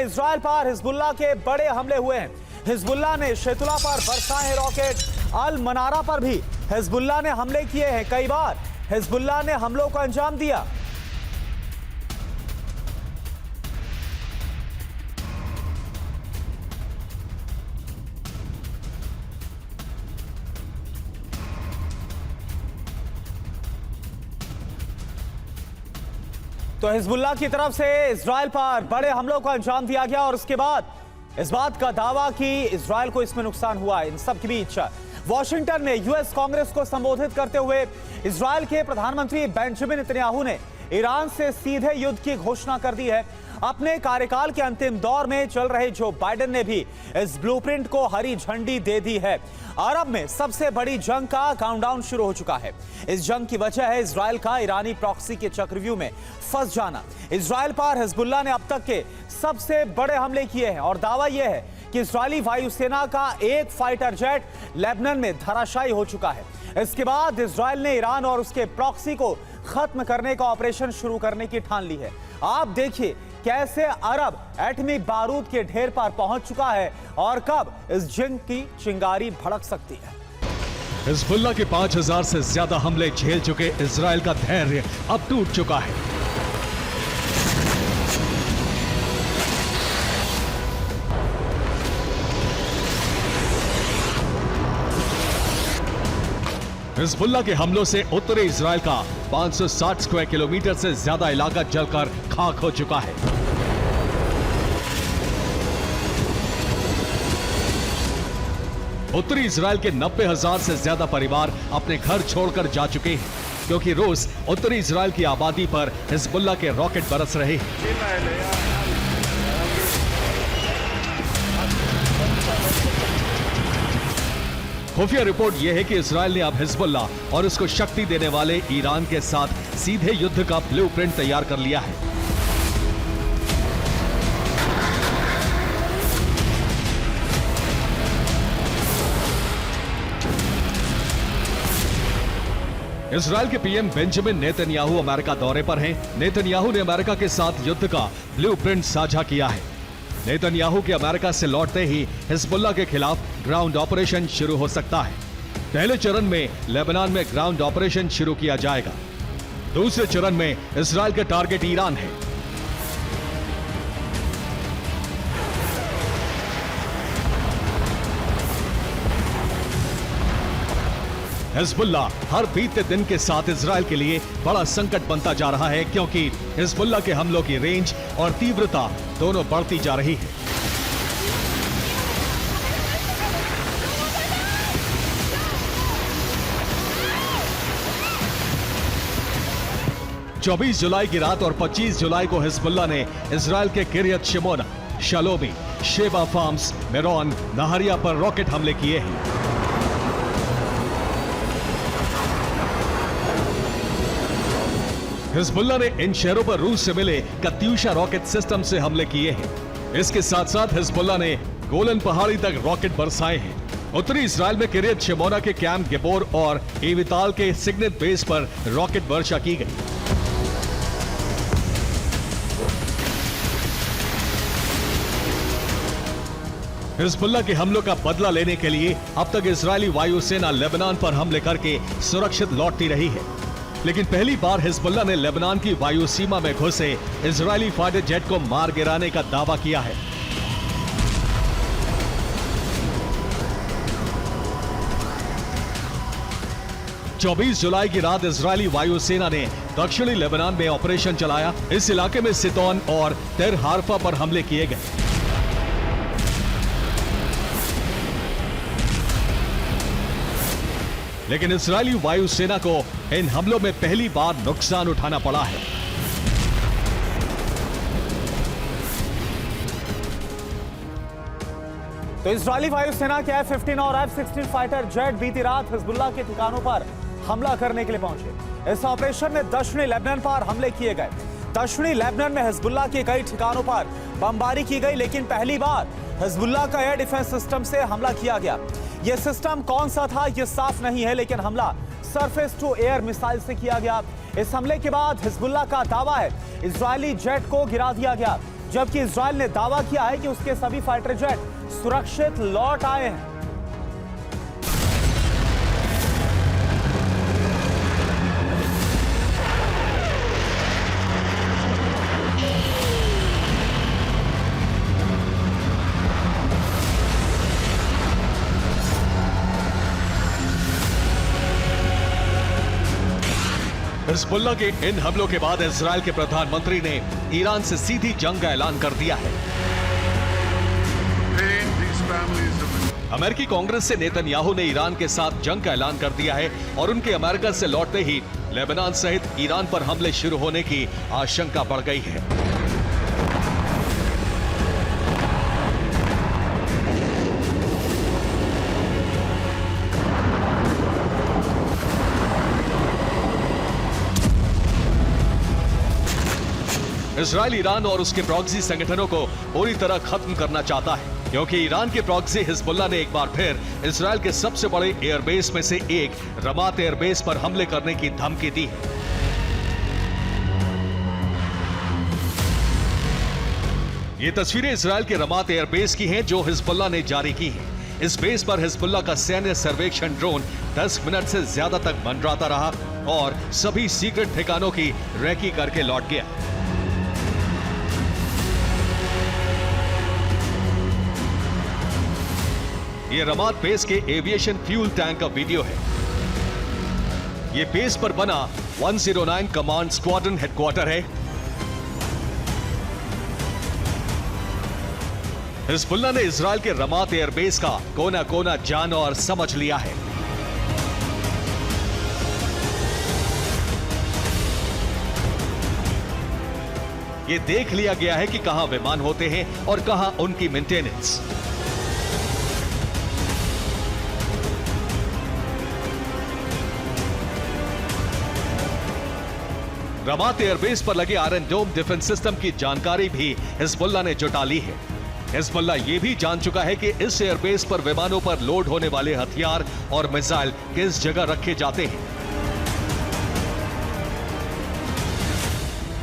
Israel पर Hezbollah के बड़े हमले हुए हैं। हिजबुल्लाह ने शेतुला पर बरसाए रॉकेट, अल मनारा पर भी हिजबुल्लाह ने हमले किए हैं। कई बार हिजबुल्लाह ने हमलों को अंजाम दिया। तो हिजबुल्लाह की तरफ से इजराइल पर बड़े हमलों को अंजाम दिया गया और उसके बाद इस बात का दावा कि इजराइल को इसमें नुकसान हुआ है। इन सब के बीच वॉशिंगटन में यूएस कांग्रेस को संबोधित करते हुए इजराइल के प्रधानमंत्री बेंजामिन नेतन्याहू ने ईरान से सीधे युद्ध की घोषणा कर दी है। अपने कार्यकाल के अंतिम दौर में चल रहे जो बाइडेन ने भी इस ब्लूप्रिंट को हरी झंडी दे दी है। अरब में सबसे बड़ी जंग का काउंटडाउन शुरू हो चुका है। इस जंग की वजह है इजराइल का ईरानी प्रॉक्सी के चक्रव्यूह में फंस जाना। इजराइल पर हिजबुल्लाह ने अब तक के सबसे बड़े हमले किए हैं और दावा यह है कि इजरायली वायुसेना का एक फाइटर जेट लेबनान में धराशायी हो चुका है। इसके बाद इजराइल ने ईरान और उसके प्रॉक्सी को खत्म करने का ऑपरेशन शुरू करने की ठान ली है। आप देखिए कैसे अरब एटमी बारूद के ढेर पर पहुंच चुका है और कब इस जंग की चिंगारी भड़क सकती है। हिजबुल्लाह के 5000 से ज्यादा हमले झेल चुके इजराइल का धैर्य अब टूट चुका है। हिजबुल्लाह के हमलों से उत्तरी इजराइल का 560 स्क्वायर किलोमीटर से ज्यादा इलाका जलकर खाक हो चुका है। उत्तरी इजराइल के 90,000 से ज्यादा परिवार अपने घर छोड़कर जा चुके हैं क्योंकि रोज उत्तरी इजराइल की आबादी पर हिजबुल्लाह के रॉकेट बरस रहे हैं। खुफिया रिपोर्ट यह है कि इजराइल ने अब हिजबुल्लाह और उसको शक्ति देने वाले ईरान के साथ सीधे युद्ध का ब्लूप्रिंट तैयार कर लिया है। इजराइल के पीएम बेंजामिन नेतन्याहू अमेरिका दौरे पर हैं। नेतन्याहू ने अमेरिका के साथ युद्ध का ब्लूप्रिंट साझा किया है। नेतन्याहू के अमेरिका से लौटते ही हिजबुल्लाह के खिलाफ ग्राउंड ऑपरेशन शुरू हो सकता है। पहले चरण में लेबनान में ग्राउंड ऑपरेशन शुरू किया जाएगा। दूसरे चरण में इजराइल का टारगेट ईरान है। हिजबुल्लाह हर बीतते दिन के साथ इजराइल के लिए बड़ा संकट बनता जा रहा है क्योंकि हिजबुल्लाह के हमलों की रेंज और तीव्रता दोनों बढ़ती जा रही है। चौबीस जुलाई की रात और 25 जुलाई को हिजबुल्लाह ने इजराइल के Kiryat Shmona, Shlomi, Shebaa Farms, Meron, Nahariya पर रॉकेट हमले किए हैं। हिजबुल्लाह ने इन शहरों पर रूस से मिले कत्यूशा रॉकेट सिस्टम से हमले किए हैं। इसके साथ साथ हिजबुल्लाह ने गोलन पहाड़ी तक रॉकेट बरसाए हैं। उत्तरी इजराइल में किरियत शिमोना के कैंप गिबोर और एविताल के सिग्नेट बेस पर रॉकेट वर्षा की गई। हिजबुल्लाह के हमलों का बदला लेने के लिए अब तक इजरायली वायुसेना लेबनान पर हमले करके सुरक्षित लौटती रही है, लेकिन पहली बार हिजबुल्लाह ने लेबनान की वायु सीमा में घुसे इजरायली फाइटर जेट को मार गिराने का दावा किया है। चौबीस जुलाई की रात इजरायली वायुसेना ने दक्षिणी लेबनान में ऑपरेशन चलाया। इस इलाके में सितोन और तेर हारफा पर हमले किए गए। लेकिन इजरायली वायुसेना को इन हमलों में पहली बार नुकसान उठाना पड़ा है। तो इजरायली वायुसेना के F-15 और F-16 फाइटर जेट बीती रात हिजबुल्लाह के ठिकानों पर हमला करने के लिए पहुंचे। इस ऑपरेशन में दक्षिणी लेबनान पर हमले किए गए। दक्षिणी लेबनान में हिजबुल्लाह के कई ठिकानों पर बमबारी की गई, लेकिन पहली बार हिजबुल्लाह का एयर डिफेंस सिस्टम से हमला किया गया। यह सिस्टम कौन सा था यह साफ नहीं है, लेकिन हमला सरफेस टू एयर मिसाइल से किया गया। इस हमले के बाद हिजबुल्लाह का दावा है इजरायली जेट को गिरा दिया गया। जबकि इजरायल ने दावा किया है कि उसके सभी फाइटर जेट सुरक्षित लौट आए हैं। हिजबुल्लाह के इन हमलों के बाद इजरायल के प्रधानमंत्री ने ईरान से सीधी जंग का ऐलान कर दिया है। अमेरिकी कांग्रेस से नेतन्याहू ने ईरान के साथ जंग का ऐलान कर दिया है और उनके अमेरिका से लौटते ही लेबनान सहित ईरान पर हमले शुरू होने की आशंका बढ़ गई है। इजरायल ईरान और उसके प्रॉक्सी संगठनों को पूरी तरह खत्म करना चाहता है, क्योंकि ईरान के प्रॉक्सी हिजबुल्लाह ने एक बार फिर इजरायल के सबसे बड़े एयरबेस में से एक रमात एयरबेस पर हमले करने की धमकी दी है। ये तस्वीरें इजरायल के रमात एयरबेस की हैं जो हिजबुल्लाह ने जारी की हैं। इस बेस पर हिजबुल्लाह का सैन्य सर्वेक्षण ड्रोन 10 मिनट से ज्यादा तक मंडराता रहा और सभी सीक्रेट ठिकानों की रेकी करके लौट गया। ये रमात बेस के एविएशन फ्यूल टैंक का वीडियो है। ये बेस पर बना 109 कमांड स्क्वाड्रन हेडक्वार्टर है। हिजबुल्लाह ने इजरायल के रमात एयरबेस का कोना कोना जान और समझ लिया है। ये देख लिया गया है कि कहां विमान होते हैं और कहां उनकी मेंटेनेंस। रमात एयरबेस पर लगे आयरन डोम डिफेंस सिस्टम की जानकारी भी हिजबुल्लाह ने जुटा ली है। हिजबुल्लाह यह भी जान चुका है कि इस एयरबेस पर विमानों पर लोड होने वाले हथियार और मिसाइल किस जगह रखे जाते हैं।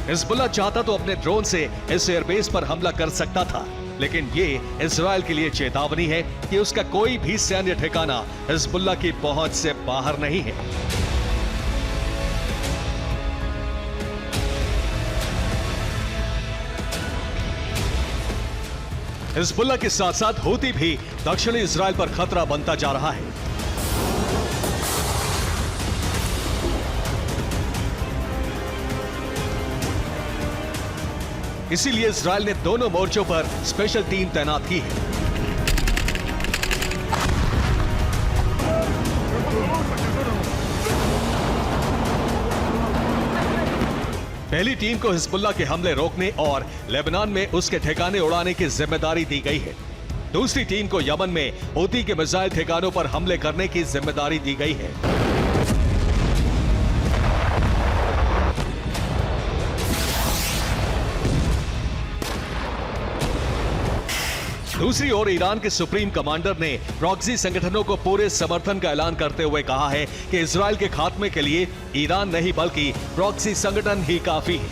हिजबुल्लाह चाहता तो अपने ड्रोन से इस एयरबेस पर हमला कर सकता था, लेकिन ये इजरायल के लिए चेतावनी है कि उसका कोई भी सैन्य ठिकाना हिजबुल्लाह की पहुंच से बाहर नहीं है। हिजबुल्लाह के साथ साथ हूती भी दक्षिणी इजरायल पर खतरा बनता जा रहा है। इसीलिए इजरायल ने दोनों मोर्चों पर स्पेशल टीम तैनात की है। पहली टीम को हिजबुल्लाह के हमले रोकने और लेबनान में उसके ठिकाने उड़ाने की जिम्मेदारी दी गई है। दूसरी टीम को यमन में हूती के मिसाइल ठिकानों पर हमले करने की जिम्मेदारी दी गई है। दूसरी ओर ईरान के सुप्रीम कमांडर ने प्रॉक्सी संगठनों को पूरे समर्थन का ऐलान करते हुए कहा है कि इजरायल के खात्मे के लिए ईरान नहीं बल्कि प्रॉक्सी संगठन ही काफी है।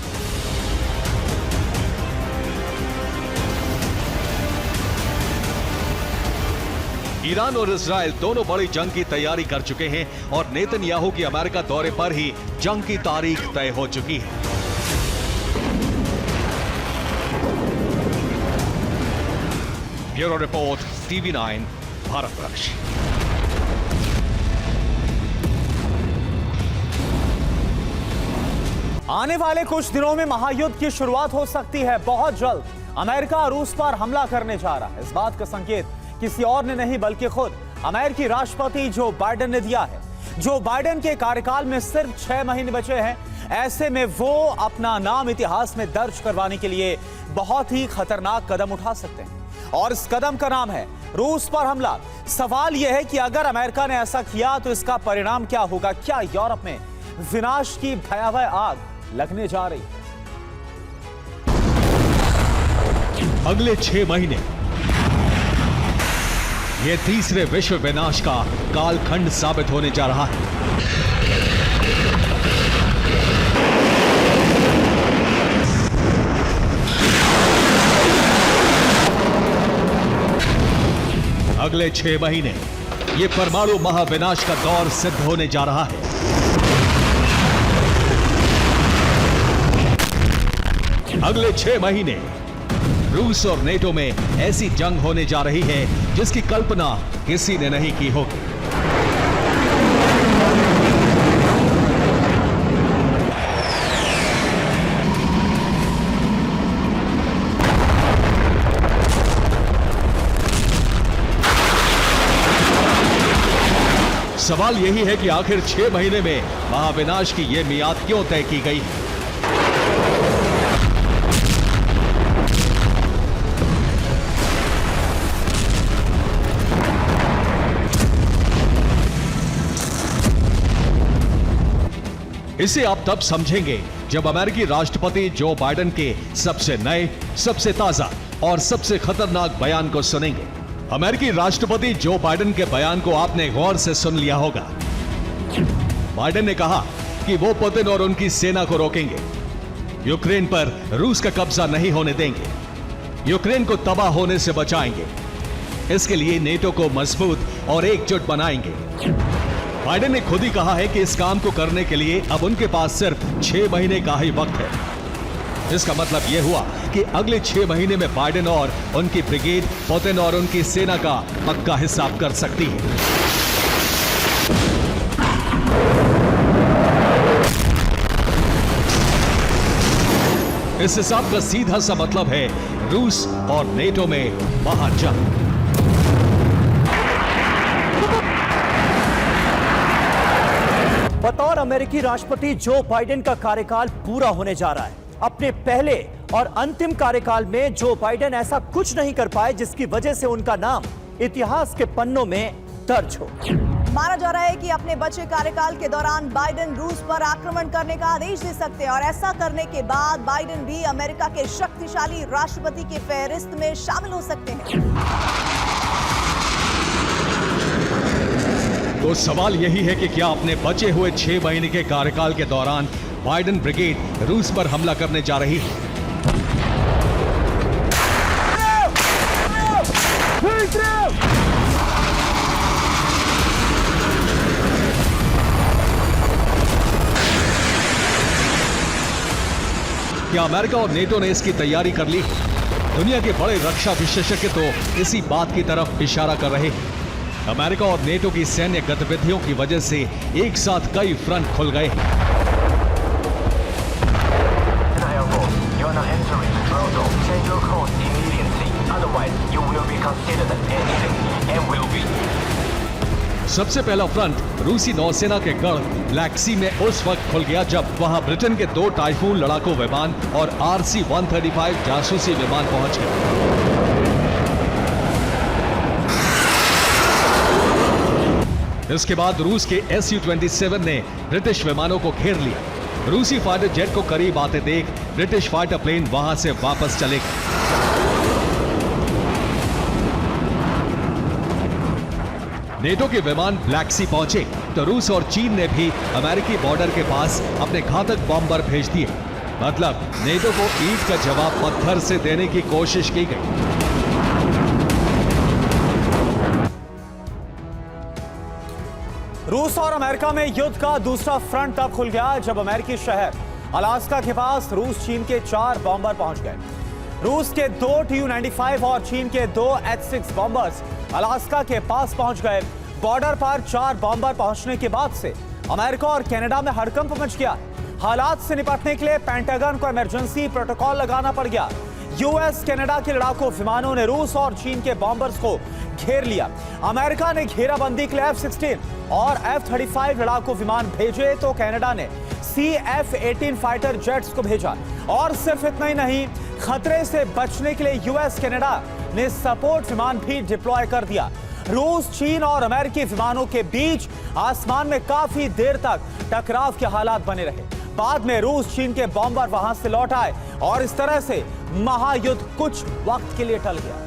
ईरान और इजरायल दोनों बड़ी जंग की तैयारी कर चुके हैं और नेतन्याहू की अमेरिका दौरे पर ही जंग की तारीख तय हो चुकी है। Bureau report TV9 Bharatvarsh. आने वाले कुछ दिनों में महायुद्ध की शुरुआत हो सकती है। बहुत जल्द अमेरिका रूस पर हमला करने जा रहा है। इस बात का संकेत किसी और ने नहीं बल्कि खुद अमेरिकी राष्ट्रपति जो बाइडेन ने दिया है। जो बाइडेन के कार्यकाल में सिर्फ 6 महीने बचे हैं, ऐसे में वो अपना नाम इतिहास में दर्ज करवाने के लिए बहुत ही खतरनाक कदम उठा सकते हैं और इस कदम का नाम है रूस पर हमला। सवाल यह है कि अगर अमेरिका ने ऐसा किया तो इसका परिणाम क्या होगा? क्या यूरोप में विनाश की भयावह आग लगने जा रही है? अगले 6 महीने यह तीसरे विश्व विनाश का कालखंड साबित होने जा रहा है। अगले 6 महीने ये परमाणु महाविनाश का दौर सिद्ध होने जा रहा है। अगले 6 महीने रूस और नेटो में ऐसी जंग होने जा रही है जिसकी कल्पना किसी ने नहीं की होगी। सवाल यही है कि आखिर 6 महीने में महाविनाश की यह मियाद क्यों तय की गई है। इसे आप तब समझेंगे जब अमेरिकी राष्ट्रपति जो बाइडेन के सबसे नए, सबसे ताजा और सबसे खतरनाक बयान को सुनेंगे। अमेरिकी राष्ट्रपति जो बाइडेन के बयान को आपने गौर से सुन लिया होगा। बाइडेन ने कहा कि वो पुतिन और उनकी सेना को रोकेंगे, यूक्रेन पर रूस का कब्जा नहीं होने देंगे, यूक्रेन को तबाह होने से बचाएंगे, इसके लिए नेटो को मजबूत और एकजुट बनाएंगे। बाइडेन ने खुद ही कहा है कि इस काम को करने के लिए अब उनके पास सिर्फ 6 महीने का ही वक्त है। इसका मतलब यह हुआ कि अगले 6 महीने में बाइडेन और उनकी ब्रिगेड पुतिन और उनकी सेना का पक्का हिसाब कर सकती है। इस हिसाब का सीधा सा मतलब है रूस और नेटो में महाजंग। बतौर अमेरिकी राष्ट्रपति जो बाइडेन का कार्यकाल पूरा होने जा रहा है, अपने पहले और अंतिम कार्यकाल में जो बाइडेन ऐसा कुछ नहीं कर पाए जिसकी वजह से उनका नाम इतिहास के पन्नों में दर्ज हो। माना जा रहा है कि अपने बचे कार्यकाल के दौरान बाइडेन रूस पर आक्रमण करने का आदेश दे सकते हैं और ऐसा करने के बाद बाइडेन भी अमेरिका के शक्तिशाली राष्ट्रपति की फहरिस्त में शामिल हो सकते हैं। तो सवाल यही है कि क्या अपने बचे हुए 6 महीने के कार्यकाल के दौरान बाइडेन ब्रिगेड रूस पर हमला करने जा रही है। क्या अमेरिका और नेटो ने इसकी तैयारी कर ली? दुनिया के बड़े रक्षा विशेषज्ञ तो इसी बात की तरफ इशारा कर रहे हैं। अमेरिका और नेटो की सैन्य गतिविधियों की वजह से एक साथ कई फ्रंट खुल गए हैं। सबसे पहला फ्रंट रूसी नौसेना के गढ़ ब्लैक सी में उस वक्त खुल गया जब वहां ब्रिटेन के 2 टाइफून लड़ाकू विमान और RC-135 जासूसी विमान पहुंच गए। इसके बाद रूस के Su-27 ने ब्रिटिश विमानों को घेर लिया। रूसी फाइटर जेट को करीब आते देख ब्रिटिश फाइटर प्लेन वहां से वापस चले गए। नेटो के विमान ब्लैक सी पहुंचे तो रूस और चीन ने भी अमेरिकी बॉर्डर के पास अपने घातक बॉम्बर भेज दिए। मतलब नेटो को ईंट का जवाब पत्थर से देने की कोशिश की गई। रूस और अमेरिका में युद्ध का दूसरा फ्रंट तब खुल गया जब अमेरिकी शहर अलास्का के पास रूस चीन के 4 बॉम्बर पहुंच गए। रूस के 2 Tu-95 और चीन के 2 H-6 बॉम्बर्स अलास्का के पास पहुंच गए। बॉर्डर पर 4 बॉम्बर पहुंचने के बाद से अमेरिका और कनाडा में हड़कंप मच गया। हालात से निपटने के लिए पेंटागन को इमरजेंसी प्रोटोकॉल लगाना पड़ गया। यूएस कनाडा के लड़ाकू विमानों ने रूस और चीन के बॉम्बर्स को घेर लिया। अमेरिका ने घेराबंदी के लिए F-16 और F-35 लड़ाकू विमान भेजे तो कनाडा ने CF-18 फाइटर जेट्स को भेजा। और सिर्फ इतना ही नहीं, खतरे से बचने के लिए यूएस कनाडा ने सपोर्ट विमान भी डिप्लॉय कर दिया। रूस, चीन और अमेरिकी विमानों के बीच आसमान में काफी देर तक टकराव के हालात बने रहे। बाद में रूस चीन के बॉम्बर वहां से लौट आए और इस तरह से महायुद्ध कुछ वक्त के लिए टल गया।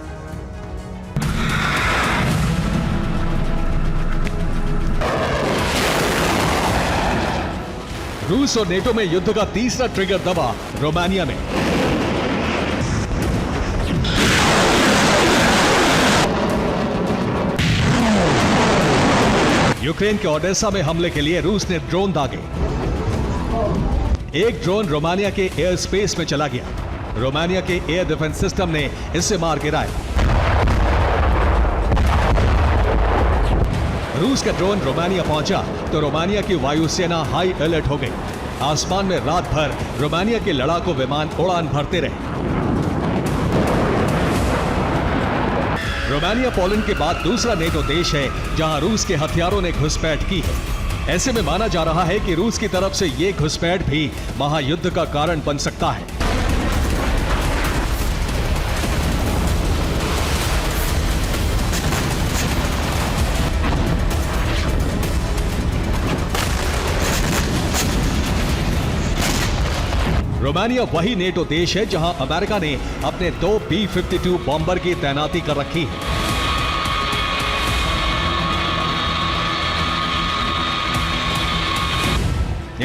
रूस और नेटो में युद्ध का तीसरा ट्रिगर दबा रोमानिया में। यूक्रेन के ओडेसा में हमले के लिए रूस ने ड्रोन दागे। एक ड्रोन रोमानिया के एयर स्पेस में चला गया। रोमानिया के एयर डिफेंस सिस्टम ने इसे मार गिराया। रूस का ड्रोन रोमानिया पहुंचा तो रोमानिया की वायुसेना हाई अलर्ट हो गई। आसमान में रात भर रोमानिया के लड़ाकू विमान उड़ान भरते रहे। रोमानिया पोलैंड के बाद दूसरा नेटो देश है जहां रूस के हथियारों ने घुसपैठ की है। ऐसे में माना जा रहा है कि रूस की तरफ से यह घुसपैठ भी महायुद्ध का कारण बन सकता है। रोमानिया वही नेटो देश है जहां अमेरिका ने अपने 2 B-52 बॉम्बर की तैनाती कर रखी है।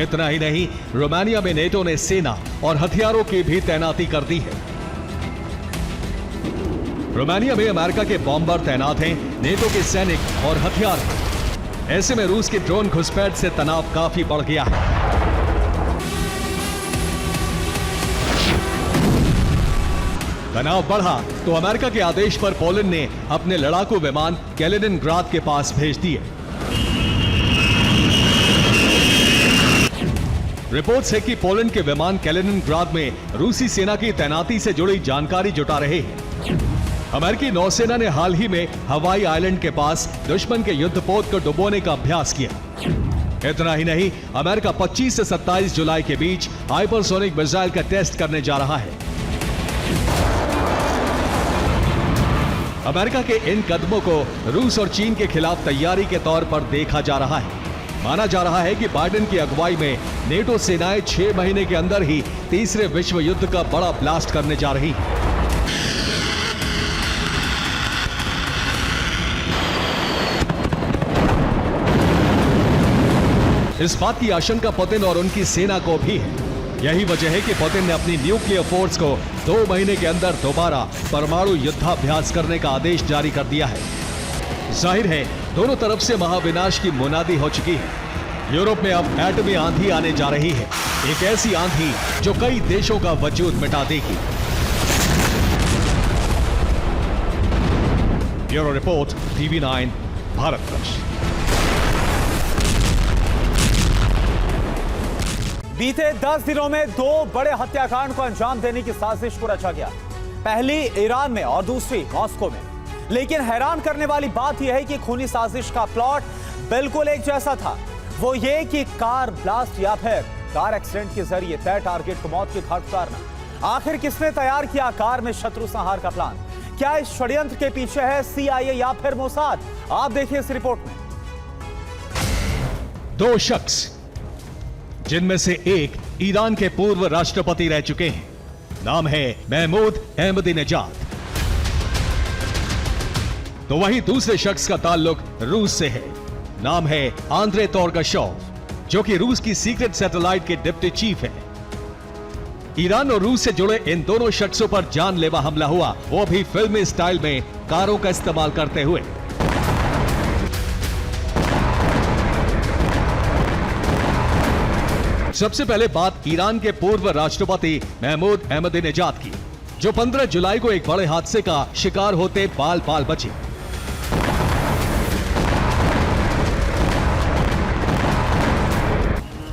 इतना ही नहीं, रोमानिया में नेटो ने सेना और हथियारों की भी तैनाती कर दी है। रोमानिया में अमेरिका के बॉम्बर तैनात हैं, नेटो के सैनिक और हथियार हैं। ऐसे में रूस के ड्रोन घुसपैठ से तनाव काफी बढ़ गया है। तनाव बढ़ा तो अमेरिका के आदेश पर पोलैंड ने अपने लड़ाकू विमान कैलिनिनग्राद के पास भेज दिए। रिपोर्ट्स है कि पोलैंड के विमान कैलिनिनग्राद में रूसी सेना की तैनाती से जुड़ी जानकारी जुटा रहे हैं। अमेरिकी नौसेना ने हाल ही में हवाई आइलैंड के पास दुश्मन के युद्धपोत को डुबोने का अभ्यास किया। इतना ही नहीं, अमेरिका 25 से 27 जुलाई के बीच हाइपरसोनिक मिसाइल का टेस्ट करने जा रहा है। अमेरिका के इन कदमों को रूस और चीन के खिलाफ तैयारी के तौर पर देखा जा रहा है। माना जा रहा है कि बाइडेन की अगुवाई में नेटो सेनाएं 6 महीने के अंदर ही तीसरे विश्व युद्ध का बड़ा ब्लास्ट करने जा रही हैं। इस बात की आशंका पुतिन और उनकी सेना को भी है। यही वजह है कि पुतिन ने अपनी न्यूक्लियर फोर्स को 2 महीने के अंदर दोबारा परमाणु युद्धाभ्यास करने का आदेश जारी कर दिया है। जाहिर है दोनों तरफ से महाविनाश की मुनादी हो चुकी है। यूरोप में अब एटमी आंधी आने जा रही है, एक ऐसी आंधी जो कई देशों का वजूद मिटा देगी। Bureau report, TV9 Bharatvarsh. बीते 10 दिनों में 2 बड़े हत्याकांड को अंजाम देने की साजिश को रचा गया। पहली ईरान में और दूसरी मॉस्को में। लेकिन हैरान करने वाली बात यह है कि खूनी साजिश का प्लॉट बिल्कुल एक जैसा था। वो ये कि कार ब्लास्ट या फिर कार एक्सीडेंट के जरिए तय टारगेट को मौत के घाट उतारना। आखिर किसने तैयार किया कार में शत्रु संहार का प्लान? क्या इस षड्यंत्र के पीछे है CIA या फिर मोसाद? आप देखिए इस रिपोर्ट में। 2 शख्स, जिनमें से एक ईरान के पूर्व राष्ट्रपति रह चुके हैं। नाम है महमूद अहमदीनेजाद। तो वहीं दूसरे शख्स का ताल्लुक रूस से है। नाम है आंद्रे तोरगाशोव, जो कि रूस की सीक्रेट सैटेलाइट के डिप्टी चीफ है। ईरान और रूस से जुड़े इन दोनों शख्सों पर जानलेवा हमला हुआ, वो भी फिल्मी स्टाइल में कारों का इस्तेमाल करते हुए। सबसे पहले बात ईरान के पूर्व राष्ट्रपति महमूद अहमदीनेजाद की, जो 15 जुलाई को एक बड़े हादसे का शिकार होते बाल बाल बचे।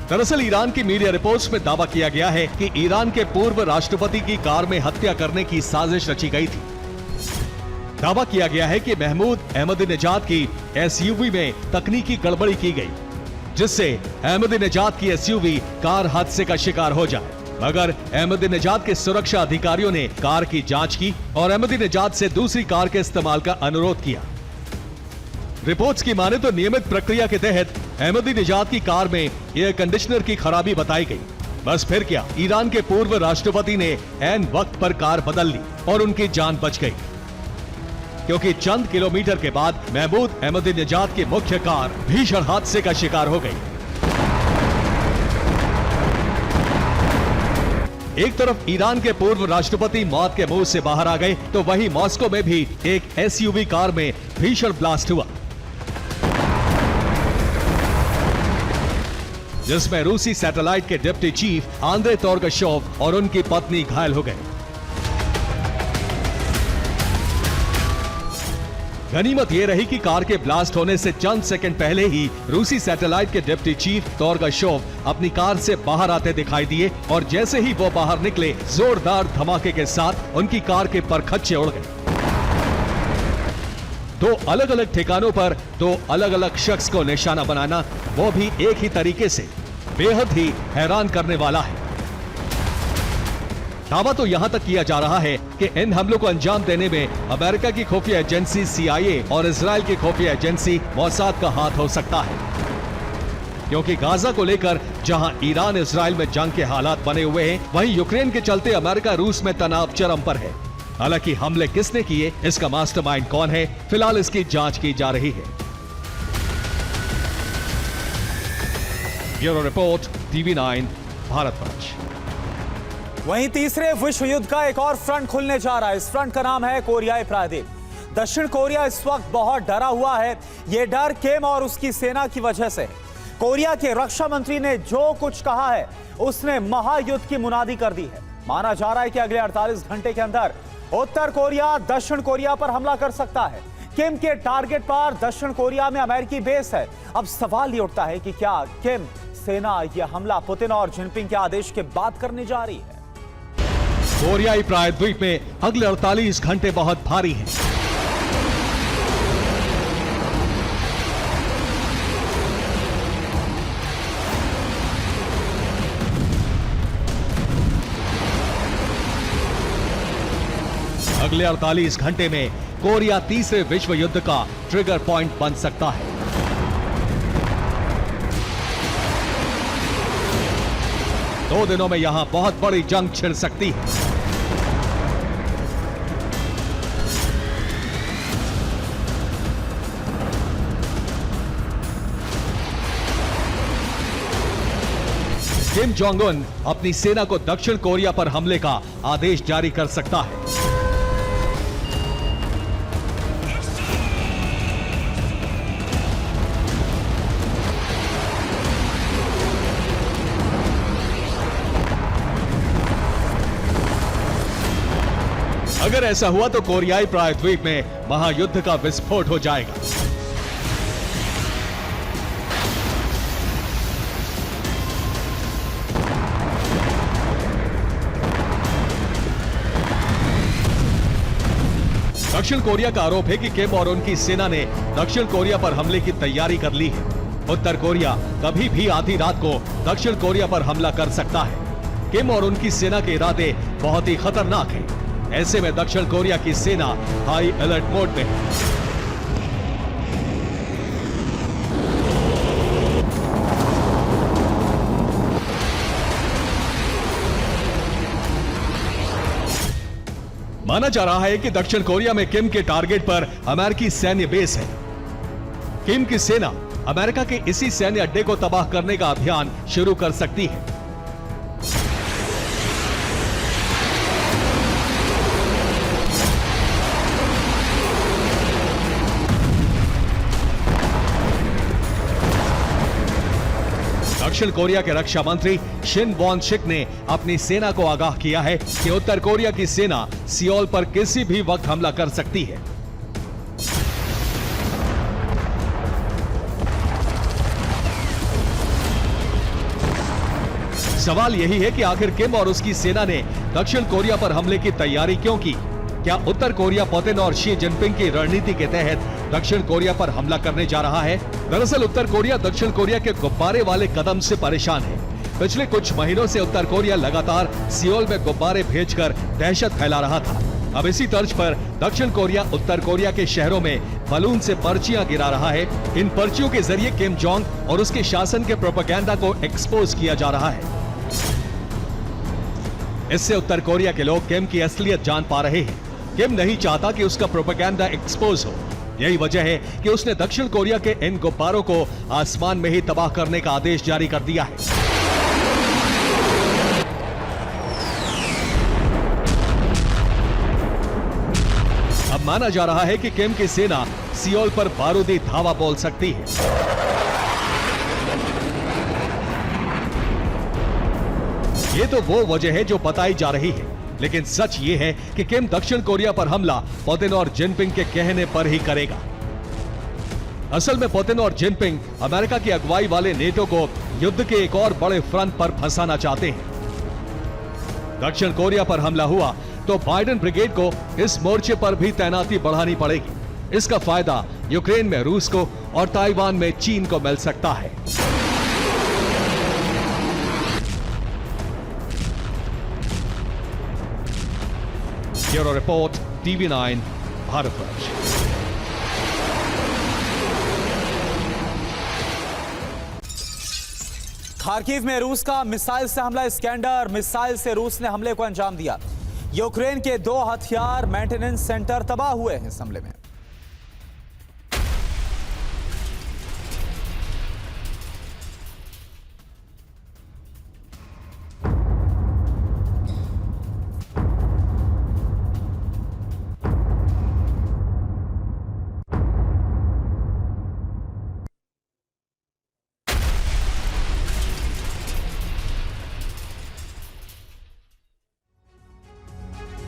दरअसल ईरान की मीडिया रिपोर्ट्स में दावा किया गया है कि ईरान के पूर्व राष्ट्रपति की कार में हत्या करने की साजिश रची गई थी। दावा किया गया है कि महमूद अहमदीनेजाद की SUV में तकनीकी गड़बड़ी की गई, जिससे अहमदीनेजाद की SUV कार हादसे का शिकार हो जाए। मगर अहमदीनेजाद के सुरक्षा अधिकारियों ने कार की जांच की और अहमदीनेजाद से दूसरी कार के इस्तेमाल का अनुरोध किया। रिपोर्ट्स की माने तो नियमित प्रक्रिया के तहत अहमदीनेजाद की कार में एयर कंडीशनर की खराबी बताई गई। बस फिर क्या, ईरान के पूर्व राष्ट्रपति ने ऐन वक्त पर कार बदल ली और उनकी जान बच गई, क्योंकि चंद किलोमीटर के बाद महमूद अहमदीनेजाद की मुख्य कार भीषण हादसे का शिकार हो गई। एक तरफ ईरान के पूर्व राष्ट्रपति मौत के मुंह से बाहर आ गए, तो वहीं मॉस्को में भी एक SUV कार में भीषण ब्लास्ट हुआ। जिसमें रूसी सैटेलाइट के डिप्टी चीफ आंद्रे तोर्गशोव और उनकी पत्नी घायल हो गए। गनीमत यह रही कि कार के ब्लास्ट होने से चंद सेकंड पहले ही रूसी सैटेलाइट के डिप्टी चीफ तोर्गशोव अपनी कार से बाहर आते दिखाई दिए और जैसे ही वो बाहर निकले जोरदार धमाके के साथ उनकी कार के परखच्चे उड़ गए। दो अलग अलग ठिकानों पर दो अलग अलग शख्स को निशाना बनाना, वो भी एक ही तरीके से, बेहद ही हैरान करने वाला है। दावा तो यहां तक किया जा रहा है कि इन हमलों को अंजाम देने में अमेरिका की खुफिया एजेंसी CIA और इजराइल की खुफिया एजेंसी मोसाद का हाथ हो सकता है, क्योंकि गाजा को लेकर जहां ईरान इजराइल में जंग के हालात बने हुए हैं, वहीं यूक्रेन के चलते अमेरिका रूस में तनाव चरम पर है। हालांकि हमले किसने किए, इसका मास्टरमाइंड कौन है, फिलहाल इसकी जांच की जा रही है। Bureau report, TV9 Bharatvarsh. वहीं तीसरे विश्व युद्ध का एक और फ्रंट खुलने जा रहा है। इस फ्रंट का नाम है कोरियाई प्रायद्वीप। दक्षिण कोरिया इस वक्त बहुत डरा हुआ है। यह डर किम और उसकी सेना की वजह से। कोरिया के रक्षा मंत्री ने जो कुछ कहा है, उसने महायुद्ध की मुनादी कर दी है। माना जा रहा है कि अगले 48 घंटे के अंदर उत्तर कोरिया दक्षिण कोरिया पर हमला कर सकता है। किम के टारगेट पर दक्षिण कोरिया में अमेरिकी बेस है। अब सवाल ये उठता है कि क्या किम सेना यह हमला पुतिन और जिनपिंग के आदेश के बाद करने जा रही है। कोरियाई प्रायद्वीप में अगले 48 घंटे बहुत भारी हैं। अगले 48 घंटे में कोरिया तीसरे विश्व युद्ध का ट्रिगर पॉइंट बन सकता है। दो दिनों में यहां बहुत बड़ी जंग छिड़ सकती है। किम जोंग उन अपनी सेना को दक्षिण कोरिया पर हमले का आदेश जारी कर सकता है। अगर ऐसा हुआ तो कोरियाई प्रायद्वीप में महायुद्ध का विस्फोट हो जाएगा। दक्षिण कोरिया का आरोप है कि किम और उनकी सेना ने दक्षिण कोरिया पर हमले की तैयारी कर ली है। उत्तर कोरिया कभी भी आधी रात को दक्षिण कोरिया पर हमला कर सकता है। किम और उनकी सेना के इरादे बहुत ही खतरनाक हैं। ऐसे में दक्षिण कोरिया की सेना हाई अलर्ट मोड में है। माना जा रहा है कि दक्षिण कोरिया में किम के टारगेट पर अमेरिकी सैन्य बेस है। किम की सेना अमेरिका के इसी सैन्य अड्डे को तबाह करने का अभियान शुरू कर सकती है। दक्षिण कोरिया के रक्षा मंत्री शिन वॉन शिक ने अपनी सेना को आगाह किया है कि उत्तर कोरिया की सेना सियोल पर किसी भी वक्त हमला कर सकती है। सवाल यही है कि आखिर किम और उसकी सेना ने दक्षिण कोरिया पर हमले की तैयारी क्यों की? क्या उत्तर कोरिया पुतिन और शी जिनपिंग की रणनीति के तहत दक्षिण कोरिया पर हमला करने जा रहा है? दरअसल उत्तर कोरिया दक्षिण कोरिया के गुब्बारे वाले कदम से परेशान है। पिछले कुछ महीनों से उत्तर कोरिया लगातार सियोल में गुब्बारे भेजकर दहशत फैला रहा था। अब इसी तर्ज पर दक्षिण कोरिया उत्तर कोरिया के शहरों में बलून से पर्चियां गिरा रहा है। इन पर्चियों के जरिए किम जोंग और उसके शासन के प्रोपेगेंडा को एक्सपोज किया जा रहा है। इससे उत्तर कोरिया के लोग किम की असलियत जान पा रहे हैं। किम नहीं चाहता कि उसका प्रोपेगेंडा एक्सपोज हो। यही वजह है कि उसने दक्षिण कोरिया के इन गुब्बारों को आसमान में ही तबाह करने का आदेश जारी कर दिया है। अब माना जा रहा है कि किम की सेना सियोल पर बारूदी धावा बोल सकती है। ये तो वो वजह है जो बताई जा रही है, लेकिन सच ये है कि किम दक्षिण कोरिया पर हमला पुतिन और जिनपिंग के कहने पर ही करेगा। असल में पुतिन और जिनपिंग अमेरिका की अगुवाई वाले नेटो को युद्ध के एक और बड़े फ्रंट पर फंसाना चाहते हैं। दक्षिण कोरिया पर हमला हुआ तो बाइडेन ब्रिगेड को इस मोर्चे पर भी तैनाती बढ़ानी पड़ेगी। इसका फायदा यूक्रेन में रूस को और ताइवान में चीन को मिल सकता है। Bureau report, TV9 Bharatvarsh. Kharkiv में रूस का मिसाइल से हमला, इस्कैंडर मिसाइल से रूस ने हमले को अंजाम दिया। यूक्रेन के 2 हथियार मेंटेनेंस सेंटर तबाह हुए हैं इस हमले में।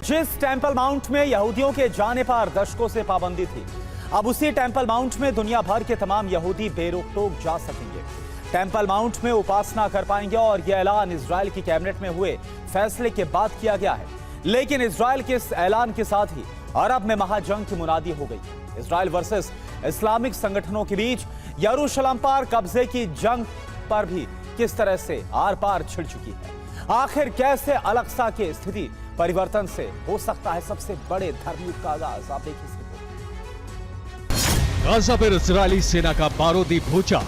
जिस टेंपल माउंट में यहूदियों के जाने पर दशकों से पाबंदी थी, अब उसी टेंपल माउंट में दुनिया भर के तमाम यहूदी बेरोक-टोक जा सकेंगे। टेंपल माउंट में उपासना कर पाएंगे और यह ऐलान इजराइल की कैबिनेट में हुए फैसले के बाद किया गया है। लेकिन इजराइल के इस ऐलान के साथ ही अरब में महाजंग की मुनादी हो गई। इजराइल वर्सेस इस्लामिक संगठनों के बीच यरूशलेम पर कब्जे की जंग पर भी किस तरह से आर पार छिड़ चुकी है। आखिर कैसे अल-अक्सा की स्थिति परिवर्तन से हो सकता है सबसे बड़े धर्मयुद्ध का आगाज? आप देखिए। गाजा पर इजरायली सेना का बारूदी भूचाल।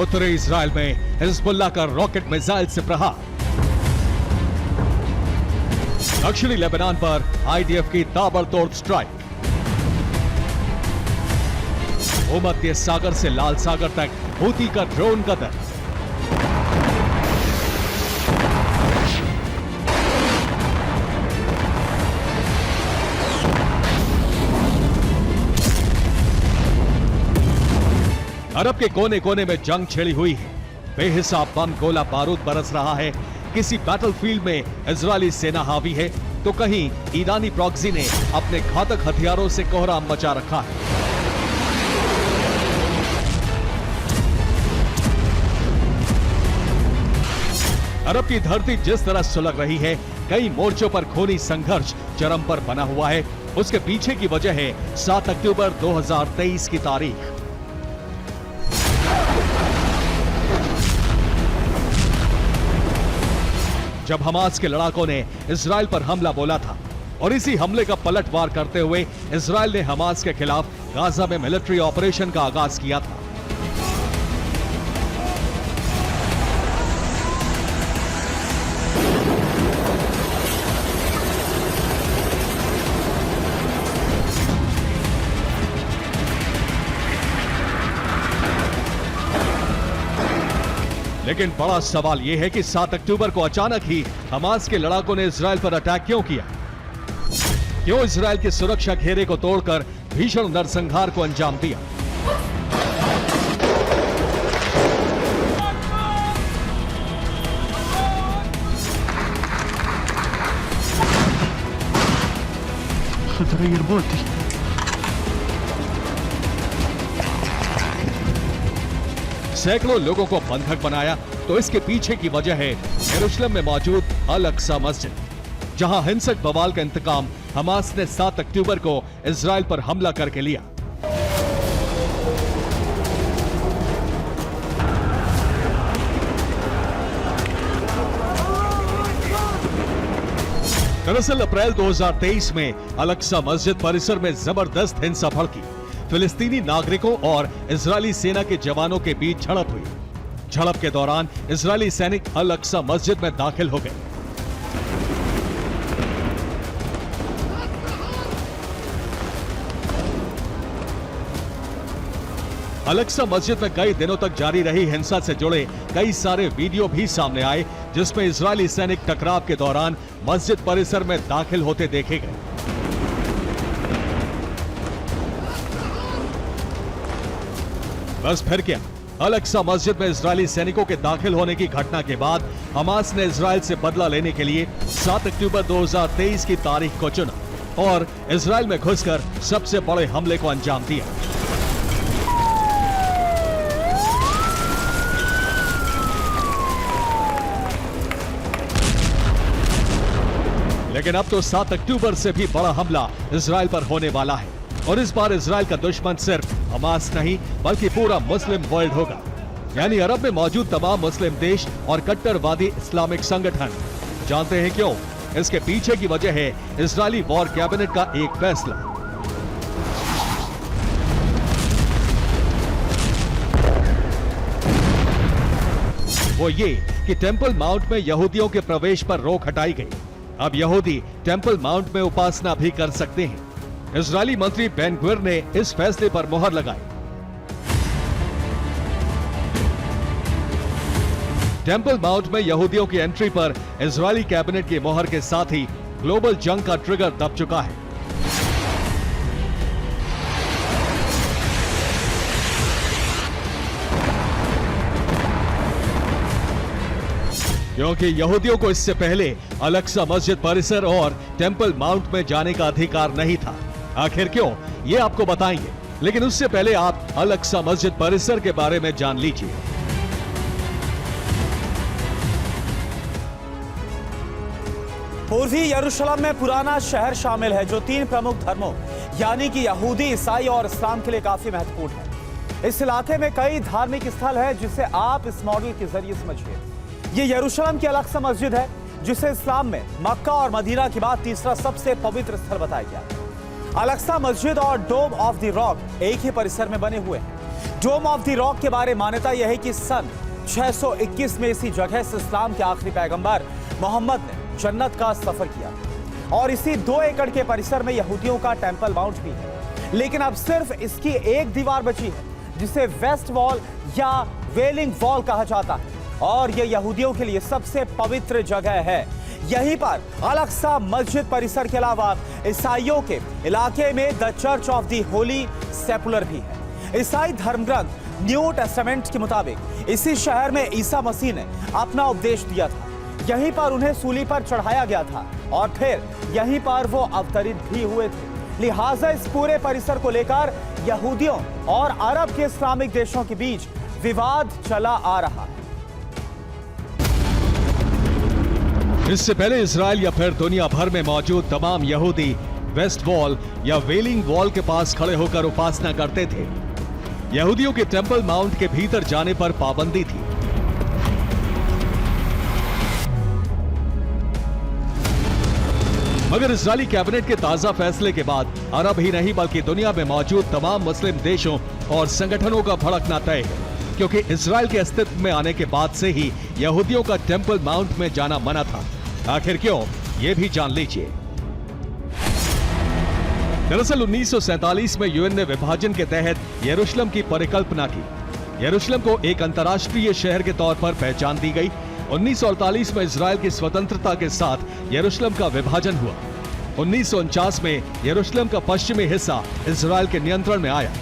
उत्तरी इजराइल में हिजबुल्लाह का रॉकेट मिसाइल से प्रहार। दक्षिणी लेबनान पर आईडीएफ की ताबड़तोड़ स्ट्राइक। भूमध्य सागर से लाल सागर तक हूती का ड्रोन कदम। अरब के कोने कोने में जंग छिड़ी हुई है। बेहिसाब बम गोला बारूद बरस रहा है। किसी बैटलफील्ड में इजरायली सेना हावी है तो कहीं ईरानी प्रॉक्सी ने अपने घातक हथियारों से कोहराम मचा रखा है। अरब की धरती जिस तरह सुलग रही है, कई मोर्चों पर खूनी संघर्ष चरम पर बना हुआ है। उसके पीछे की वजह है 7 अक्टूबर 2023 की तारीख। जब हमास के लड़ाकों ने इजराइल पर हमला बोला था और इसी हमले का पलटवार करते हुए इजराइल ने हमास के खिलाफ गाजा में मिलिट्री ऑपरेशन का आगाज किया था। लेकिन बड़ा सवाल यह है कि 7 अक्टूबर को अचानक ही हमास के लड़ाकों ने इजराइल पर अटैक क्यों किया? क्यों इजराइल के सुरक्षा घेरे को तोड़कर भीषण नरसंहार को अंजाम दिया? सैकड़ों लोगों को बंधक बनाया तो इसके पीछे की वजह है यरूशलेम में मौजूद अल-अक्सा मस्जिद, जहां हिंसक बवाल का इंतकाम हमास ने 7 अक्टूबर को इजराइल पर हमला करके लिया। दरअसल अप्रैल 2023 में अल-अक्सा मस्जिद परिसर में जबरदस्त हिंसा भड़की। फिलिस्तीनी नागरिकों और इजरायली सेना के जवानों के बीच झड़प हुई। झड़प के दौरान इजरायली सैनिक अल-अक्सा मस्जिद में दाखिल हो गए। अल-अक्सा मस्जिद में कई दिनों तक जारी रही हिंसा से जुड़े कई सारे वीडियो भी सामने आए, जिसमें इजरायली सैनिक टकराव के दौरान मस्जिद परिसर में दाखिल होते देखे गए। बस फिर क्या, अल-अक्सा मस्जिद में इजरायली सैनिकों के दाखिल होने की घटना के बाद हमास ने इजरायल से बदला लेने के लिए 7 अक्टूबर 2023 की तारीख को चुना और इजरायल में घुसकर सबसे बड़े हमले को अंजाम दिया। लेकिन अब तो 7 अक्टूबर से भी बड़ा हमला इजरायल पर होने वाला है और इस बार इजरायल का दुश्मन सिर्फ हमास नहीं बल्कि पूरा मुस्लिम वर्ल्ड होगा, यानी अरब में मौजूद तमाम मुस्लिम देश और कट्टरवादी इस्लामिक संगठन। जानते हैं क्यों? इसके पीछे की वजह है इजरायली वॉर कैबिनेट का एक फैसला। वो ये कि टेंपल माउंट में यहूदियों के प्रवेश पर रोक हटाई गई। अब यहूदी टेंपल माउंट में उपासना भी कर सकते हैं। इजरायली मंत्री बेन ग्विर ने इस फैसले पर मुहर लगाई। टेंपल माउंट में यहूदियों की एंट्री पर इजरायली कैबिनेट की मुहर के साथ ही ग्लोबल जंग का ट्रिगर दब चुका है। क्योंकि यहूदियों को इससे पहले अल-अक्सा मस्जिद परिसर और टेंपल माउंट में जाने का अधिकार नहीं था। आखिर क्यों, ये आपको बताएंगे, लेकिन उससे पहले आप अल-अक्सा मस्जिद परिसर के बारे में जान लीजिए। पूर्वी यरूशलेम में पुराना शहर शामिल है जो 3 प्रमुख धर्मों यानी कि यहूदी, ईसाई और इस्लाम के लिए काफी महत्वपूर्ण है। इस इलाके में कई धार्मिक स्थल है जिसे आप इस मॉडल के जरिए समझिए। ये यरूशलेम की अल-अक्सा मस्जिद है जिसे इस्लाम में मक्का और मदीना के बाद तीसरा सबसे पवित्र स्थल बताया गया। अल-अक्सा मस्जिद और डोम ऑफ द रॉक एक ही परिसर में बने हुए हैं। डोम ऑफ द रॉक के बारे में मान्यता यह है कि सन 621 में इसी जगह से इस्लाम के आखिरी पैगंबर मोहम्मद ने जन्नत का सफर किया और इसी 2 एकड़ के परिसर में यहूदियों का टेंपल माउंट भी है। लेकिन अब सिर्फ इसकी एक दीवार बची है जिसे वेस्ट वॉल या वेलिंग वॉल कहा जाता है और यह यहूदियों के लिए सबसे पवित्र जगह है। यहीं पर अल-अक्सा मस्जिद परिसर के अलावा ईसाइयों के इलाके में the Church of the Holy Sepulchre भी है। ईसाई धर्म ग्रंथ न्यू टेस्टामेंट के मुताबिक इसी शहर में ईसा मसीह ने अपना उपदेश दिया था। यहीं पर उन्हें सूली पर चढ़ाया गया था और फिर यहीं पर वो अवतरित भी हुए थे। लिहाजा इस पूरे परिसर को लेकर यहूदियों और अरब के इस्लामिक देशों के बीच विवाद चला आ रहा है। इससे पहले इजरायल या फिर दुनिया भर में मौजूद तमाम यहूदी वेस्ट वॉल या वेलिंग वॉल के पास खड़े होकर उपासना करते थे। यहूदियों के टेंपल माउंट के भीतर जाने पर पाबंदी थी। मगर इजरायली कैबिनेट के ताजा फैसले के बाद अरब ही नहीं बल्कि दुनिया में मौजूद तमाम मुस्लिम देशों और संगठनों का भड़कना तय है, क्योंकि इजरायल के अस्तित्व में आने के बाद से ही यहूदियों का टेंपल माउंट में जाना मना था। आखिर क्यों, ये भी जान लीजिए। दरअसल 1947 में यूएन ने विभाजन के तहत यरूशलेम की परिकल्पना की। यरूशलेम को एक अंतर्राष्ट्रीय शहर के तौर पर पहचान दी गई। 1948 में इजरायल की स्वतंत्रता के साथ यरूशलेम का विभाजन हुआ। 1949 में यरूशलेम का पश्चिमी हिस्सा इजरायल के नियंत्रण में आया,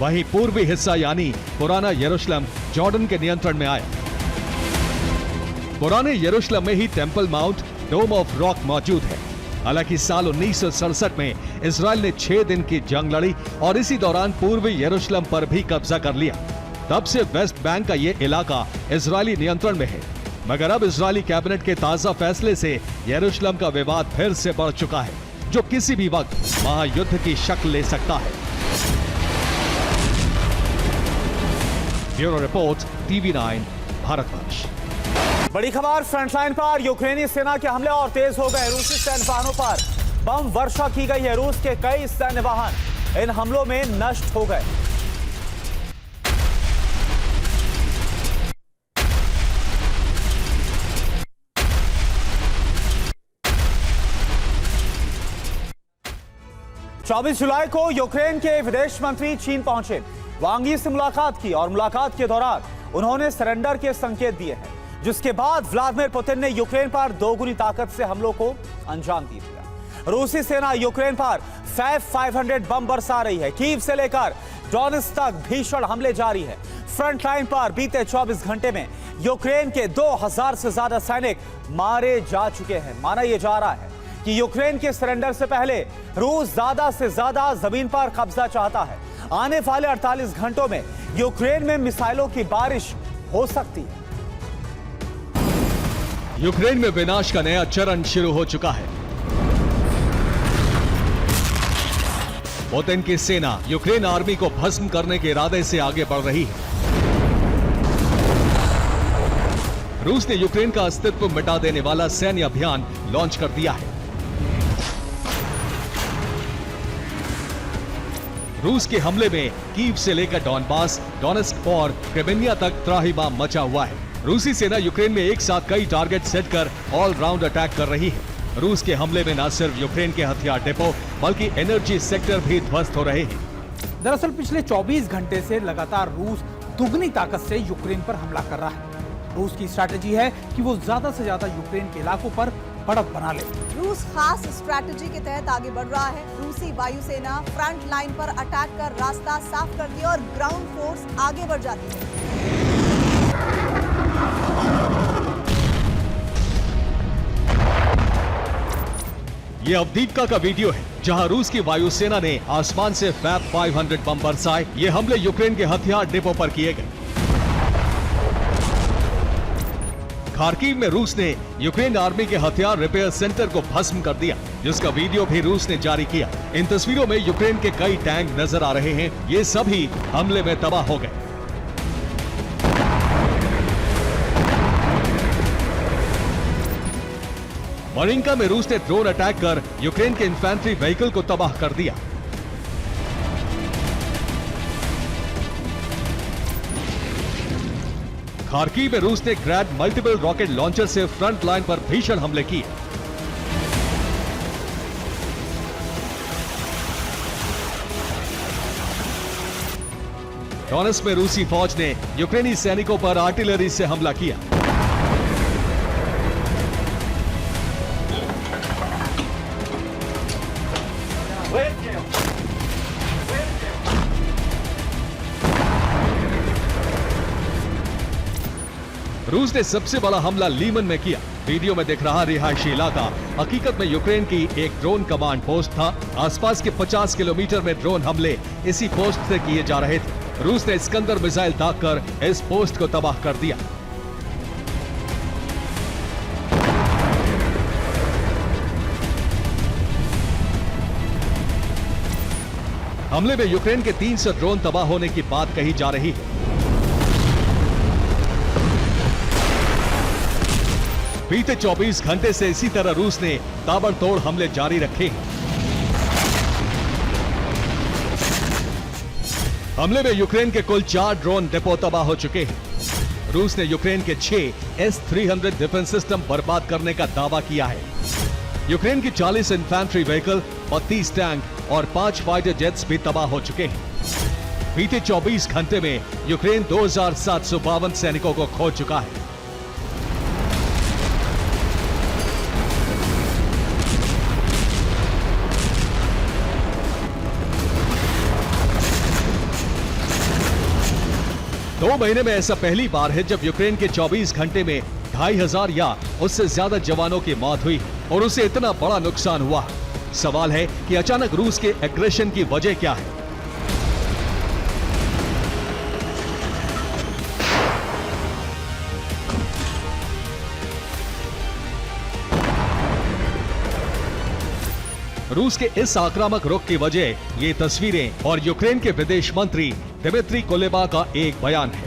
वहीं पूर्वी हिस्सा यानी पुराना यरूशलेम जॉर्डन के नियंत्रण में आया। पुराने यरूशलेम में ही Temple Mount Dome of Rock मौजूद है। हालांकि साल 1967 में इजरायल ने 6 दिन की जंग लड़ी और इसी दौरान पूर्वी यरूशलेम पर भी कब्जा कर लिया। तब से वेस्ट बैंक का ये इलाका इजरायली नियंत्रण में है। मगर अब इजरायली कैबिनेट के ताजा फैसले से यरूशलेम का विवाद फिर से बढ़ चुका है, जो किसी भी वक्त महायुद्ध की शक्ल ले सकता है। Bureau report, TV9 Bharatvarsh. बड़ी खबर फ्रंटलाइन पर यूक्रेनी सेना के हमले और तेज हो गए। रूसी सैन्य वाहनों पर बम वर्षा की गई है। रूस के कई सैन्य वाहन इन हमलों में नष्ट हो गए। चौबीस जुलाई को यूक्रेन के विदेश मंत्री चीन पहुंचे। वांग यी से मुलाकात की और मुलाकात के दौरान उन्होंने सरेंडर के संकेत दिए हैं, जिसके बाद व्लादिमीर पुतिन ने यूक्रेन पर दोगुनी ताकत से हमलों को अंजाम दे दिया। रूसी सेना यूक्रेन पर 500 बम बरसा रही है। कीव से लेकर डोनेत्स्क तक भीषण हमले जारी है। फ्रंट लाइन पर बीते 24 घंटे में यूक्रेन के 2000 से ज्यादा सैनिक मारे जा चुके हैं। माना यह जा रहा है कि यूक्रेन के सरेंडर से पहले रूस ज्यादा से ज्यादा जमीन पर कब्जा चाहता है। आने वाले 48 घंटों में यूक्रेन में मिसाइलों की बारिश हो सकती है। यूक्रेन में विनाश का नया चरण शुरू हो चुका है। पुतिन की सेना यूक्रेन आर्मी को भस्म करने के इरादे से आगे बढ़ रही है। रूस ने यूक्रेन का अस्तित्व मिटा देने वाला सैन्य अभियान लॉन्च कर दिया है। रूस के हमले में कीव से लेकर डॉनबास, डोनेस्क और क्रिमिया तक त्राहिमाम मचा हुआ है। रूसी सेना यूक्रेन में एक साथ कई टारगेट सेट कर ऑल राउंड अटैक कर रही है। रूस के हमले में न सिर्फ यूक्रेन के हथियार डिपो बल्कि एनर्जी सेक्टर भी ध्वस्त हो रहे हैं। दरअसल पिछले 24 घंटे से लगातार रूस दुगनी ताकत से यूक्रेन पर हमला कर रहा है। रूस की स्ट्रैटेजी है कि वो ज्यादा से ज्यादा यूक्रेन के इलाकों पर बढ़त बना ले। रूस खास स्ट्रैटेजी के तहत आगे बढ़ रहा है। रूसी वायुसेना फ्रंट लाइन पर अटैक कर रास्ता साफ करती है और ग्राउंड फोर्स आगे बढ़ जाती है। ये अवदीपका का वीडियो है जहां रूस की वायुसेना ने आसमान से फैब 500 बम बरसाए। ये हमले यूक्रेन के हथियार डिपो पर किए गए। खार्किव में रूस ने यूक्रेन आर्मी के हथियार रिपेयर सेंटर को भस्म कर दिया, जिसका वीडियो भी रूस ने जारी किया। इन तस्वीरों में यूक्रेन के कई टैंक नजर आ रहे हैं। ये सभी हमले में तबाह हो गए। मरिंका में रूस ने ड्रोन अटैक कर यूक्रेन के इन्फेंट्री व्हीकल को तबाह कर दिया। खार्किव में रूस ने ग्रैड मल्टीपल रॉकेट लॉन्चर से फ्रंट लाइन पर भीषण हमले किए। डोनेस्क में रूसी फौज ने यूक्रेनी सैनिकों पर आर्टिलरी से हमला किया। रूस ने सबसे बड़ा हमला लीमन में किया। वीडियो में दिख रहा रिहायशी इलाका हकीकत में यूक्रेन की एक ड्रोन कमांड पोस्ट था। आसपास के 50 किलोमीटर में ड्रोन हमले इसी पोस्ट से किए जा रहे थे। रूस ने स्कंदर मिसाइल दागकर इस पोस्ट को तबाह कर दिया। हमले में यूक्रेन के 300 ड्रोन तबाह होने की बात कही जा रही है। बीते 24 घंटे से इसी तरह रूस ने ताबड़तोड़ हमले जारी रखे हैं। हमले में यूक्रेन के कुल 4 ड्रोन डिपो तबाह हो चुके हैं। रूस ने यूक्रेन के 6 S-300 डिफेंस सिस्टम बर्बाद करने का दावा किया है। यूक्रेन की 40 इन्फेंट्री व्हीकल, 32 टैंक और 5 फाइटर जेट्स भी तबाह हो चुके हैं। बीते 24 घंटे में यूक्रेन 2752 सैनिकों को खो चुका है। दो महीने में ऐसा पहली बार है जब यूक्रेन के 24 घंटे में 2500 या उससे ज्यादा जवानों की मौत हुई और उसे इतना बड़ा नुकसान हुआ। सवाल है कि अचानक रूस के एग्रेशन की वजह क्या है। रूस के इस आक्रामक रुख की वजह ये तस्वीरें और यूक्रेन के विदेश मंत्री दिमित्री कुलेबा का एक बयान है।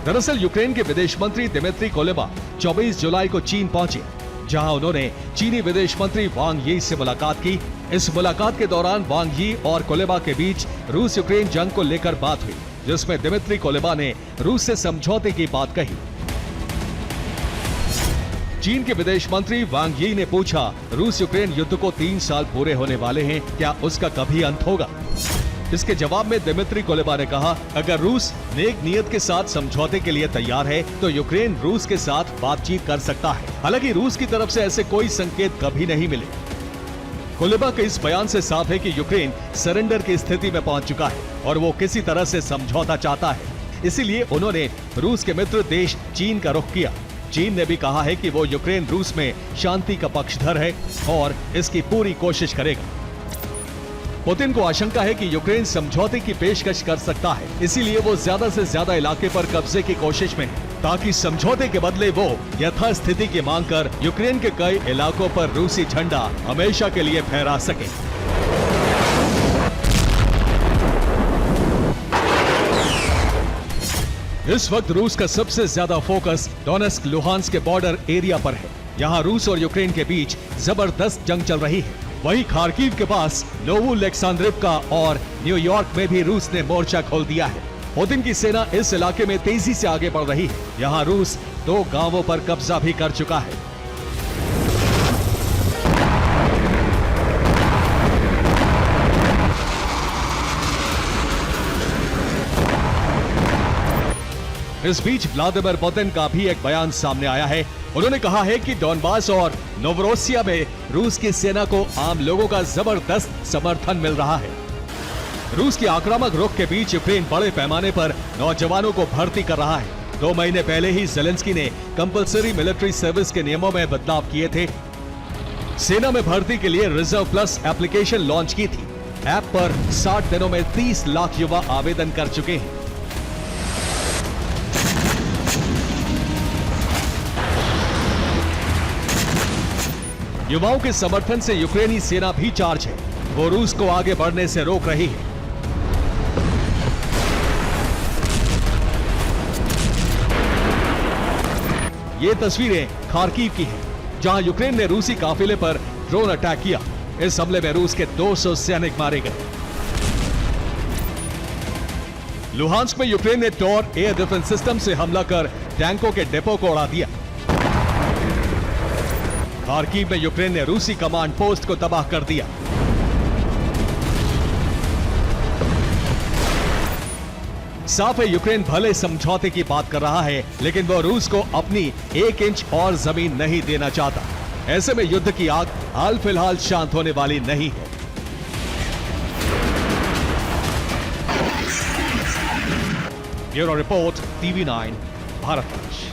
दरअसल यूक्रेन के विदेश मंत्री दिमित्री कुलेबा 24 जुलाई को चीन पहुंचे, जहां उन्होंने चीनी विदेश मंत्री वांग यी से मुलाकात की। इस मुलाकात के दौरान वांग यी और कुलेबा के बीच रूस यूक्रेन जंग को लेकर बात हुई, जिसमें दिमित्री कुलेबा ने रूस से समझौते की बात कही। चीन के विदेश मंत्री वांग यी ने पूछा, रूस यूक्रेन युद्ध को 3 साल पूरे होने वाले हैं, क्या उसका कभी अंत होगा? इसके जवाब में दिमित्री कुलेबा ने कहा, अगर रूस नेक नियत के साथ समझौते के लिए तैयार है तो यूक्रेन रूस के साथ बातचीत कर सकता है। हालांकि रूस की तरफ से ऐसे कोई संकेत कभी नहीं मिले। कुलेबा के इस बयान से साफ है कि यूक्रेन सरेंडर की स्थिति में पहुंच चुका है और वो किसी तरह से समझौता चाहता है। इसीलिए उन्होंने रूस के मित्र देश चीन का रुख किया। चीन ने भी कहा है कि वो यूक्रेन रूस में शांति का पक्षधर है और इसकी पूरी कोशिश करेगा। पुतिन को आशंका है कि यूक्रेन समझौते की पेशकश कर सकता है, इसीलिए वो ज्यादा से ज्यादा इलाके पर कब्जे की कोशिश में है ताकि समझौते के बदले वो यथास्थिति की मांग कर यूक्रेन के कई इलाकों पर रूसी झंडा हमेशा के लिए फहरा सके। इस वक्त रूस का सबसे ज्यादा फोकस डोनेस्क लुहांस्क के बॉर्डर एरिया पर है। यहाँ रूस और यूक्रेन के बीच जबरदस्त जंग चल रही है। वहीं खार्किव के पास नोवोलेक्सांद्रिवका और न्यूयॉर्क में भी रूस ने मोर्चा खोल दिया है। पुतिन की सेना इस इलाके में तेजी से आगे बढ़ रही है। यहाँ रूस 2 गांवों पर कब्जा भी कर चुका है। इस बीच व्लादिमीर पुतिन का भी एक बयान सामने आया है। उन्होंने कहा है कि डॉनबास और नोवरोसिया में रूस की सेना को आम लोगों का जबरदस्त समर्थन मिल रहा है। रूस की आक्रामक रुख के बीच यूक्रेन बड़े पैमाने पर नौजवानों को भर्ती कर रहा है। 2 महीने पहले ही ज़ेलेंस्की ने कंपल्सरी मिलिट्री सर्विस के नियमों में बदलाव किए थे। सेना में भर्ती के लिए रिजर्व प्लस एप्लीकेशन लॉन्च की थी। ऐप पर 60 दिनों में 30 लाख युवा आवेदन कर चुके हैं। युवाओं के समर्थन से यूक्रेनी सेना भी चार्ज है। वो रूस को आगे बढ़ने से रोक रही है। ये तस्वीरें खार्किव की हैं, जहां यूक्रेन ने रूसी काफिले पर ड्रोन अटैक किया। इस हमले में रूस के 200 सैनिक मारे गए। लुहांस्क में यूक्रेन ने टॉर एयर डिफेंस सिस्टम से हमला कर टैंकों के डिपो को उड़ा दिया। खार्किव में यूक्रेन ने रूसी कमांड पोस्ट को तबाह कर दिया। साफ है यूक्रेन भले समझौते की बात कर रहा है, लेकिन वो रूस को अपनी 1 इंच और जमीन नहीं देना चाहता। ऐसे में युद्ध की आग हाल फिलहाल शांत होने वाली नहीं है। Bureau report, TV9, Bharatvarsh.